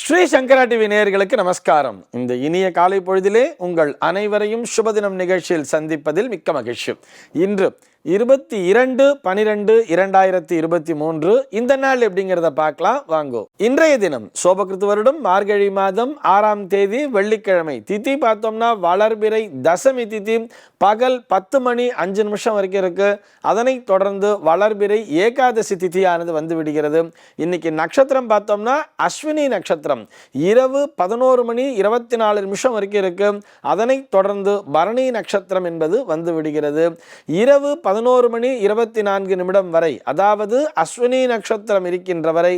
ஸ்ரீ சங்கரா TV நேயர்களுக்கு நமஸ்காரம். இந்த இனிய காலை பொழுதிலே உங்கள் அனைவரையும் சுபதினம் நிகழ்ச்சியில் சந்திப்பதில் மிக்க மகிழ்ச்சி. இன்று 22/12/2023 இந்த நாள் எப்படிங்கிறத பார்க்கலாம் வாங்கோ. இன்றைய தினம் சோபகிருத்து வருடம் மார்கழி மாதம் 6ஆம் தேதி வெள்ளிக்கிழமை. திதி பார்த்தோம்னா வளர்பிறை தசமி திதி பகல் 10 மணி 5 நிமிஷம் வரைக்கும் இருக்கு. அதனை தொடர்ந்து வளர்பிறை ஏகாதசி திதியானது வந்து விடுகிறது. இன்னைக்கு நட்சத்திரம் பார்த்தோம்னா அஸ்வினி நட்சத்திரம் இரவு 11 மணி 24 நிமிஷம் வரைக்கும் இருக்கு. அதனை தொடர்ந்து பரணி நட்சத்திரம் என்பது வந்து விடுகிறது. இரவு 11 மணி 24 நிமிடம் வரை, அதாவது அஸ்வினி நட்சத்திரம் இருக்கின்ற வரை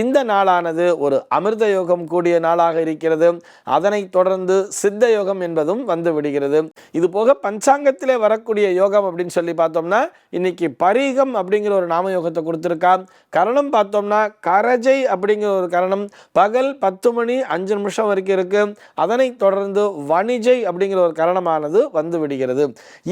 இந்த நாளானது ஒரு அமிர்த யோகம் கூடிய நாளாக இருக்கிறது. அதனை தொடர்ந்து சித்த யோகம் என்பதும் வந்து விடுகிறது. இது போக பஞ்சாங்கத்திலே வரக்கூடிய யோகம் அப்படின்னு சொல்லி பார்த்தோம்னா இன்னைக்கு பரீகம் அப்படிங்கிற ஒரு நாம யோகத்தை கொடுத்திருக்கா. கரணம் பார்த்தோம்னா கரஜை அப்படிங்கிற ஒரு கரணம் பகல் 10 மணி 5 நிமிஷம் வரைக்கும் இருக்கு. அதனை தொடர்ந்து வணிஜை அப்படிங்கிற ஒரு கரணமானது வந்து விடுகிறது.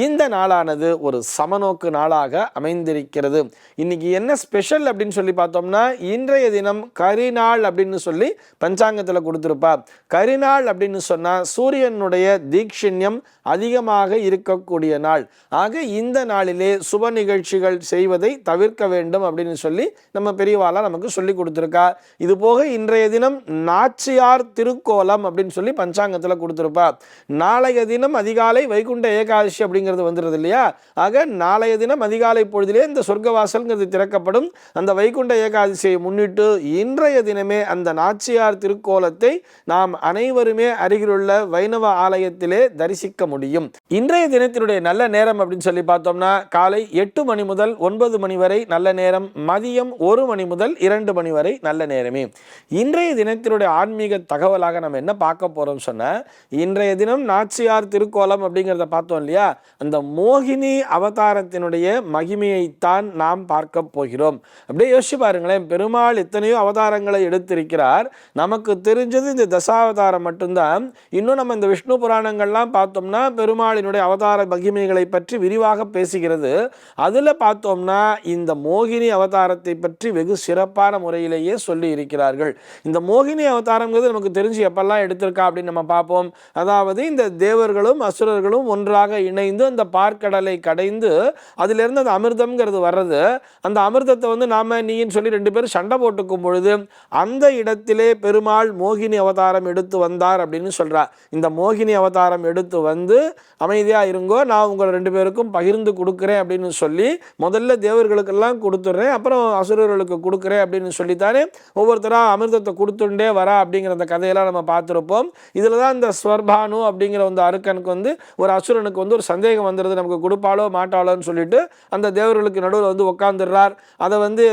இந்த நாளானது ஒரு சமநோக்கு நாளாக அமைந்திருக்கிறது. இன்னைக்கு என்ன ஸ்பெஷல் அப்படின்னு சொல்லி பார்த்தோம்னா இன்றைய தினம் கரிநாள் அப்படின்னு சொல்லி பஞ்சாங்கத்தில் கொடுத்திருப்பா. கரிநாள் அப்படின்னு சொன்னா சூரியனுடைய தீட்சண்யம் அதிகமாக இருக்கக்கூடிய நாள். ஆக இந்த நாளிலே சுப நிகழ்ச்சிகள் செய்வதை தவிர்க்க வேண்டும் அப்படின்னு சொல்லி நம்ம பெரியவாளா நமக்கு சொல்லி கொடுத்திருக்கா. இது போக இன்றைய தினம் நாச்சியார் திருக்கோலம் அப்படின்னு சொல்லி பஞ்சாங்கத்தில் கொடுத்திருப்பா. நாளைய தினம் அதிகாலை வைகுண்ட ஏகாதசி அப்படிங்கிறது வந்துடுது இல்லையா. ஆக நாளைய தினம் அதிகாலை பொழுதிலே இந்த சொர்க்கவாசல்ங்கிறது திறக்கப்படும். அந்த வைகுண்ட ஏகாதசியை முன்னிட்டு இன்றைய தினமே அந்த நாச்சியார் திருக்கோலத்தை நாம் அனைவருமே அருகிலுள்ள வைணவ ஆலயத்திலே தரிசிக்க முடியும். இன்றைய தினத்தினுடைய நல்ல நேரம் அப்படின்னு சொல்லி பார்த்தோம்னா காலை 8 மணி முதல் 9 மணி வரை நல்ல நேரம், மதியம் 1 மணி முதல் 2 மணி வரை நல்ல நேரமே. இன்றைய தினத்தினுடைய ஆன்மீக தகவலாக நம்ம என்ன பார்க்க போறோம் சொன்னா, இன்றைய தினம் நாச்சியார் திருக்கோலம் அப்படிங்கிறத பார்த்தோம் இல்லையா. அந்த மோகினி அவதாரத்தினுடைய மகிமையைத்தான் நாம் பார்க்க போகிறோம். அப்படியே யோசிச்சு பாருங்களேன், பெருமாள் எத்தனையோ அவதாரங்களை எடுத்திருக்கிறார். நமக்கு தெரிஞ்சது இந்த தசாவதாரம் மட்டும்தான். இன்னும் நம்ம இந்த விஷ்ணு புராணங்கள்லாம் பார்த்தோம்னா பெருமாளினுடைய அவதார மகிமைகளை பற்றி விரிவாக பேசுகிறது. அதுல பார்த்தோம்னா இந்த மோகினி அவதாரத்தை பற்றி வெகு சிறப்பான முறையிலேயே சொல்லி இருக்கிறார்கள். இந்த மோகினி அவதாரங்கிறது நமக்கு தெரிஞ்சு எப்பெல்லாம் எடுத்திருக்கா அப்படின்னு நம்ம பார்ப்போம். அதாவது இந்த தேவர்களும் அசுரர்களும் ஒன்றாக இணைந்து அந்த பார்க்கடலை கடைந்து அதிலிருந்து அந்த அமிர்தம்ங்கிறது வர்றது. அந்த அமிர்தத்தை வந்து நாம நீன்னு சொல்லி 2 பேரும் சண்டை போட்டுக்கும் பொழுது அந்த இடத்திலே பெருமாள் மோகினி அவதாரம் எடுத்து வந்தார் அப்படின்னு சொல்றார். இந்த மோகினி அவதாரம் எடுத்து வந்து அமைதியா இருங்கோ, நான் உங்கள் 2 பேருக்கும் பகிர்ந்து கொடுக்குறேன் அப்படின்னு சொல்லி முதல்ல தேவர்களுக்கெல்லாம் கொடுத்துட்றேன், அப்புறம் அசுரர்களுக்கு கொடுக்குறேன் அப்படின்னு சொல்லித்தானே ஒவ்வொருத்தரா அமிர்தத்தை கொடுத்துட்டே வரா அப்படிங்கிற அந்த கதையெல்லாம் நம்ம பார்த்துருப்போம். இதில் தான் இந்த ஸ்வர்பானு அப்படிங்கிற அந்த அருக்கனுக்கு வந்து ஒரு அசுரனுக்கு வந்து ஒரு சந்தேகம் வந்துடுது, நமக்கு கொடுப்பாளோ மாட்டாளோன்னு சொல்லிட்டு அந்த தேவர்களுக்கு நடுவில் வந்து உட்காந்துடுறார். அதை வந்து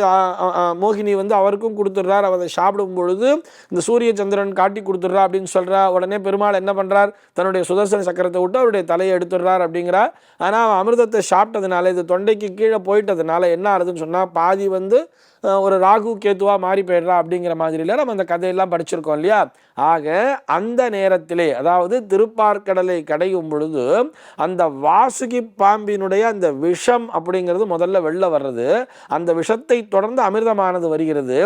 மோகினி வந்து அவருக்கும் கொடுத்துட்றார். அதை சாப்பிடும் பொழுது இந்த சூரிய சந்திரன் காட்டி கொடுத்துட்றா அப்படின்னு சொல்றா. உடனே பெருமாள் என்ன பண்றார், தன்னுடைய சுதர்சன சக்கரத்தை விட்டு அவருடைய தலையை எடுத்துடுறார் அப்படிங்கிறா. ஆனால் அமிர்தத்தை சாப்பிட்டதுனால இது தொண்டைக்கு கீழே போயிட்டதுனால என்ன ஆகுதுன்னு சொன்னா பாதி வந்து ஒரு ராகு கேத்துவா மாறி போயிடுறா அப்படிங்கிற மாதிரில நம்ம அந்த கதையெல்லாம் படிச்சிருக்கோம் இல்லையா. ஆக அந்த நேரத்திலே, அதாவது திருப்பார்க்கடலை கடையும் பொழுது அந்த வாசுகி பாம்பினுடைய அந்த விஷம் அப்படிங்கிறது முதல்ல வெளில வர்றது. அந்த விஷத்தை தொடர்ந்து அமிர்தமானது வருகிறது.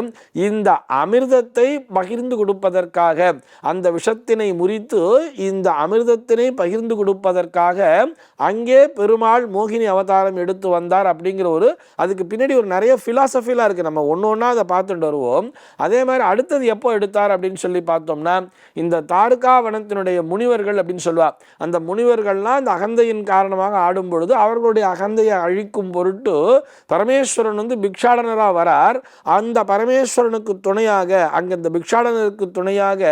இந்த அமிர்தத்தை பகிர்ந்து கொடுப்பதற்காக, அந்த விஷத்தினை முறித்து இந்த அமிர்தத்தினை பகிர்ந்து கொடுப்பதற்காக அங்கே பெருமாள் மோகினி அவதாரம் எடுத்து வந்தார் அப்படிங்கிற ஒரு அதுக்கு பின்னாடி ஒரு நிறைய பிலாசபிலாம் இருக்கு. நம்ம ஒன்னொன்னா அதை பார்த்துட்டு வருவோம். அதே மாதிரி அடுத்தது எப்போ எடுத்தார் அப்படின்னு சொல்லி பார்த்தோம்னா இந்த தாருகா வனத்தினுடைய முனிவர்கள் அப்படின்னு சொல்லுவா. அந்த முனிவர்கள்லாம் அந்த அகந்தையின் காரணமாக ஆடும் பொழுது அவர்களுடைய அகந்தையை அழிக்கும் பொருட்டு பரமேஸ்வரன் வந்து பிக்ஷாடனராக வரார். அந்த பரமேஸ்வரனுக்கு துணையாக அங்கே இந்த பிக்ஷாடனருக்கு துணையாக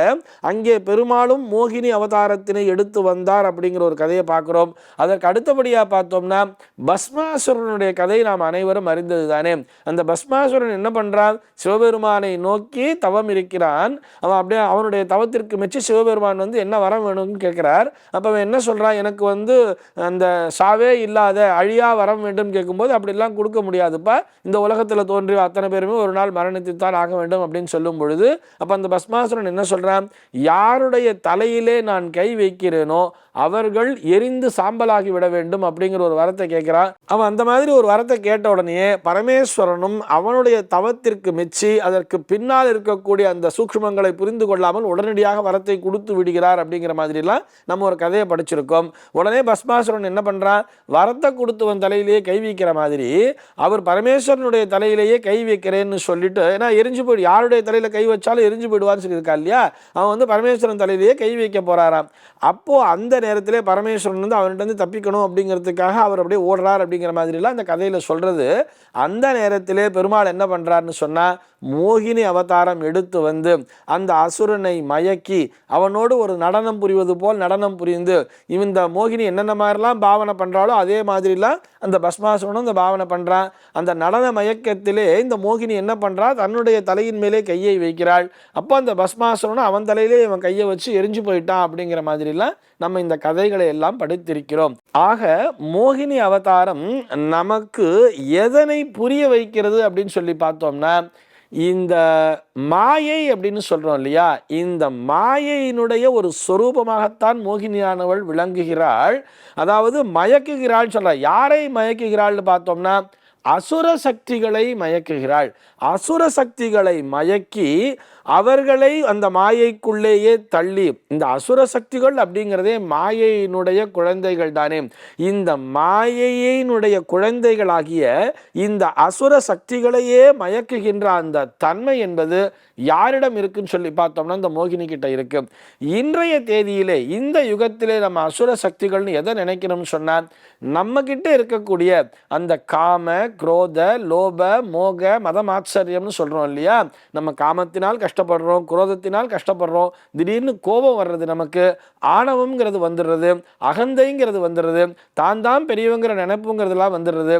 அங்கே பெருமாளும் மோகினி அவதாரத்தினை எடுத்து வந்தார் அப்படிங்கிற ஒரு கதையை பார்க்கிறோம். அதற்கு அடுத்தபடியாக பார்த்தோம்னா பஸ்மாசுரனுடைய கதை நாம் அனைவரும் அறிந்தது தானே. அந்த பஸ்மாசுரன் என்ன பண்றான், சிவபெருமானை நோக்கி தவம் இருக்கிறான். அவன் அப்படியே அவனுடைய தவத்திற்கு மெச்சி சிவபெருமான் என்ன வரம் வேணும்னு கேட்கிறார். அப்ப அவன் என்ன சொல்றான், எனக்கு அந்த சாவே இல்லாத அழிய வழியா வரம் வேண்டும் கேட்கும்போது அப்படிலாம் கொடுக்க முடியாதுப்பா, இந்த உலகத்தில் தோன்றிய அத்தனை பேருமே ஒரு நாள் மரணித்துத்தான் ஆக வேண்டும் அப்படின்னு சொல்லும் பொழுது அப்ப அந்த பஸ்மாசுரன் என்ன சொல்றான், யாருடைய தலையிலே நான் கை வைக்கிறேனோ அவர்கள் எரிந்து சாம்பலாகி விட வேண்டும் அப்படிங்கிற ஒரு வரத்தை கேட்கிறான். அவன் அந்த மாதிரி ஒரு வரத்தை கேட்ட உடனே பரமேஸ்வரனும் அவனுடைய தவத்திற்கு மெச்சி அதற்கு பின்னால் இருக்கக்கூடிய அந்த சூக்ஷ்மங்களை புரிந்து கொள்ளாமல் உடனடியாக வரத்தை கொடுத்து விடுகிறார் அப்படிங்கிற மாதிரிலாம் நம்ம ஒரு கதையை படிச்சிருக்கோம். உடனே பஸ்மாசுரன் என்ன பண்றான், வரத்தை கொடுத்தவன் தலையிலேயே கை வைக்கிற மாதிரி அவர் பரமேஸ்வரனுடைய தலையிலேயே கை வைக்கிறேன்னு சொல்லிட்டு, ஏன்னா எரிஞ்சு போயிடு, யாருடைய தலையில கை வச்சாலும் எரிஞ்சு போயிடுவான்னு சொல்லியிருக்கா இல்லையா, அவன் பரமேஸ்வரன் தலையிலேயே கை வைக்க போறாராம். அப்போ அந்த நேரத்திலே பரமேஸ்வரன் அவன்கிட்ட தப்பிக்கணும் அப்படிங்கிறதுக்காக அவர் அப்படியே ஓடுறார் அப்படிங்கிற மாதிரிலாம் அந்த கதையில சொல்றது. அந்த நேரத்திலே பெருமாள் என்ன பண்றாருன்னு சொன்னா, மோகினி அவதாரம் எடுத்து வந்து அந்த அசுரனை மயக்கி அவனோடு ஒரு நடனம் புரிவது போல் நடனம் புரிந்து, இந்த மோகினி என்னென்ன மாதிரிலாம் பாவனை பண்றாளோ அதே மாதிரிலாம் அந்த பஸ்மாசுரனும் இந்த பாவனை பண்றான். அந்த நடன மயக்கத்திலே இந்த மோகினி என்ன பண்றா, தன்னுடைய தலையின் மேலே கையை வைக்கிறாள். அப்போ அந்த பஸ்மாசுரனும் அவன் தலையிலே இவன் கையை வச்சு எரிஞ்சு போயிட்டான் அப்படிங்கிற மாதிரிலாம் நம்ம இந்த கதைகளை எல்லாம் படித்திருக்கிறோம். ஆக மோகினி அவதாரம் நமக்கு எதனை புரிய வைக்கிறது அப்படின்னு சொல்லி பார்த்தோம்னா, இந்த மாயை அப்படின்னு சொல்றோம் இல்லையா, இந்த மாயையினுடைய ஒரு சொரூபமாகத்தான் மோகினியானவள் விளங்குகிறாள். அதாவது மயக்குகிறாள் சொல்ற. யாரை மயக்குகிறாள்னு பார்த்தோம்னா, அசுர சக்திகளை மயக்குகிறாள். அசுர சக்திகளை மயக்கி அவர்களை அந்த மாயைக்குள்ளேயே தள்ளி, இந்த அசுர சக்திகள் அப்படிங்கிறதே மாயையினுடைய குழந்தைகள் தானே, இந்த மாயையினுடைய குழந்தைகளாகிய இந்த அசுர சக்திகளையே மயக்குகின்ற அந்த தன்மை என்பது யாரிடம் இருக்குன்னு சொல்லி பார்த்தோம்னா இந்த மோகினி கிட்ட இருக்கு. இன்றைய தேதியிலே இந்த யுகத்திலே நம்ம அசுர சக்திகள்னு எதை நினைக்கணும்னு சொன்னா, நம்ம கிட்ட இருக்கக்கூடிய அந்த காம குரோத லோப மோக மதமாச்சரியம்னு சொல்றோம் இல்லையா, நம்ம காமத்தினால் கஷ்டப்படுறோம், குரோதத்தினால் கஷ்டப்படுறோம், திடீர்னு கோபம் வர்றது, நமக்கு ஆணவம்ங்கிறது வந்துடுறது, அகந்தைங்கிறது வந்துடுறது, தான் தான் பெரியவங்கிற நினைப்புங்கிறதுலாம் வந்துடுறது.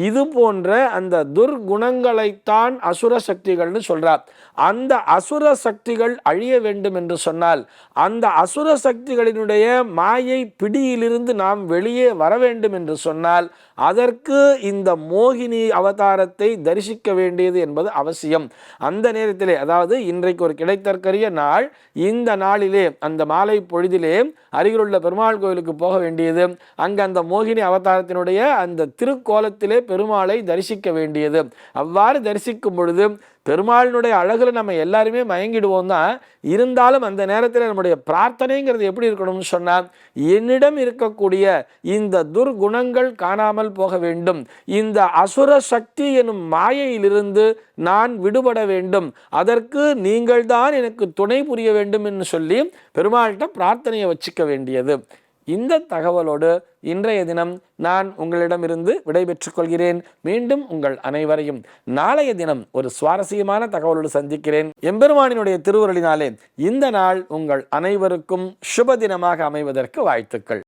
இது போன்ற அந்த துர்குணங்களைத்தான் அசுர சக்திகள்னு சொல்றார். அந்த அசுர சக்திகள் அழிய வேண்டும் என்று சொன்னால், அந்த அசுர சக்திகளினுடைய மாயை பிடியிலிருந்து நாம் வெளியே வர வேண்டும் என்று சொன்னால், அதற்கு இந்த மோகினி அவதாரத்தை தரிசிக்க வேண்டியது என்பது அவசியம். அந்த நேரத்திலே, அதாவது இன்றைக்கு ஒரு கிடைத்தற்கரிய நாள், இந்த நாளிலே அந்த மாலை பொழுதிலே அருகிலுள்ள பெருமாள் கோயிலுக்கு போக வேண்டியது. அங்கு அந்த மோகினி அவதாரத்தினுடைய அந்த திருக்கோலத்திலே பெருமாளை தரிசிக்க வேண்டியது. அவ்வாறு தரிசிக்கும் பொழுது பெருமாளினுடைய அழகுல நம்ம எல்லாருமே மயங்கிடுவோம் தான். இருந்தாலும் அந்த நேரத்தில் நம்முடைய பிரார்த்தனைங்கிறது எப்படி இருக்கணும்னு சொன்னால், என்னிடம் இருக்கக்கூடிய இந்த துர்குணங்கள் காணாமல் போக வேண்டும், இந்த அசுர சக்தி எனும் மாயையிலிருந்து நான் விடுபட வேண்டும், அதற்கு நீங்கள் தான் எனக்கு துணை புரிய வேண்டும் என்று சொல்லி பெருமாள்கிட்ட பிரார்த்தனையை வச்சுக்க வேண்டியது. இந்த தகவலோடு இன்றைய தினம் நான் உங்களிடமிருந்து விடைபெற்றுக் கொள்கிறேன். மீண்டும் உங்கள் அனைவரையும் நாளைய தினம் ஒரு சுவாரஸ்யமான தகவலோடு சந்திக்கிறேன். எம்பெருமானினுடைய திருவருளினாலே இந்த நாள் உங்கள் அனைவருக்கும் சுப தினமாக அமைவதற்கு வாழ்த்துக்கள்.